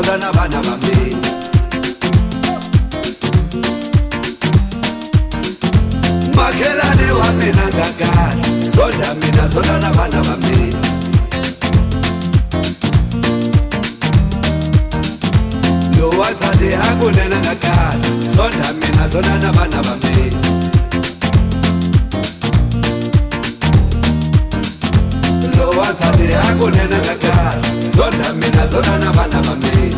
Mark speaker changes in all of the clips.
Speaker 1: sola na bana bami Makelani wa mina ngakala sola mina sola na bana bami Lo wazali hakunena ngakala sola mina sola na bana bami Lo wazali hakunena ngakala sola mina sola na bana bami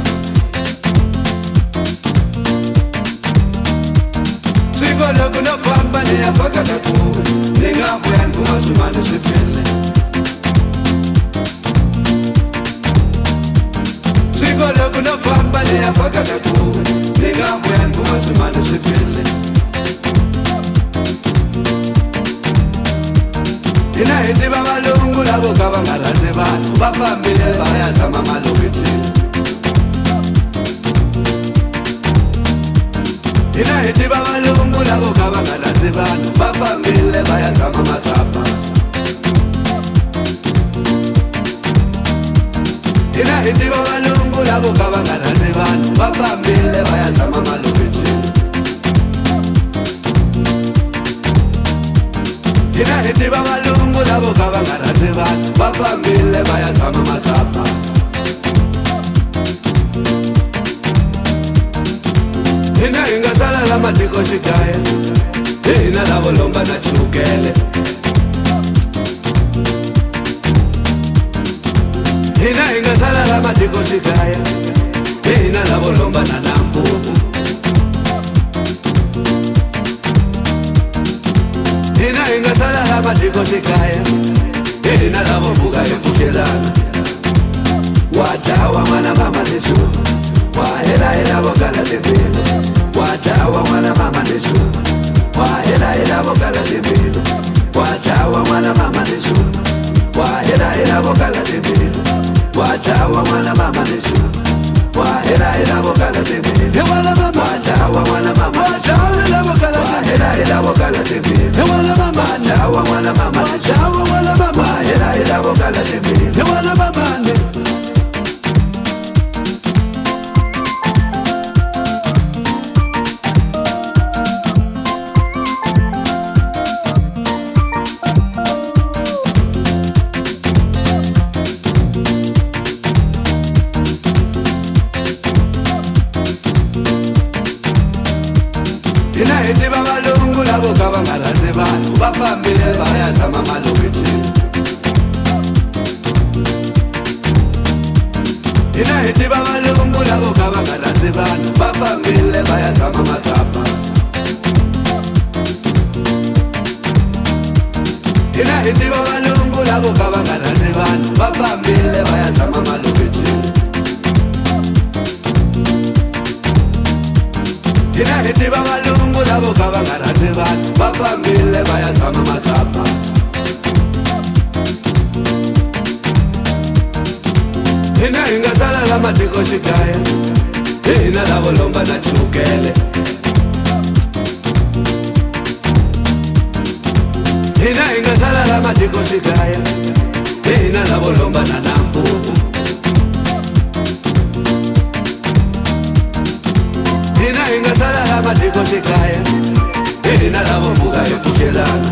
Speaker 1: Shikolo kunofamba niyafaka kakhulu Ningabuya nkumashumane shifile Shikolo kunofamba niyafaka kakhulu Ningabuya nkumashumane shifile Ina hiti babalungu labo kabangaranze bantu Bafambile bayazama malokitini Ina hiti babalungu labo kabangaranze bantu Bafambile bayazama masabhasa Ina hiti babalungu labo kabangaranze bantu Bafambile bayazama malokitini Ina hiti babalungu labo kabangaranze bantu Bafambile bayazama masabhasa Ina ingasala la matiko shikaya Ina lavo lomba na chukele Ina ingasala la matiko shikaya Ina lavo lomba na nambubu Ina ingasala la matiko shikaya Ina lavo buga efushelana Watawa mwana mama nishu Wahela hela bokala tebilo Watawa mwana mama nishu Wahela hela bokala tebilo Watawa mwana mama nishu Wahela hela bokala tebilo Watawa mwana mama nishu Wahela hela bokala tebilo Watawa mwana mama nishu Wahela hela bokala tebilo Watawa mwana mama nishu Wahela hela bokala tebilo Ina hiti babalungu labo kabangaranze bantu Bafambile bayazama malokitini Ina hiti babalungu labo kabangaranze bantu Bafambile bayazama masabhasa Ina hiti babalungu labo kabangaranze bantu Bafambile bayazama malokitini Ina hiti babalungu labo kabangaranze bantu Bafambile bayazama masabhasa Ina ingasala la matiko shikaya Ina lavo lomba na chukele Ina ingasala la matiko shikaya Ina lavo lomba na nambubu Ina ingasala la matiko shikaya Ina lavo buga efushelana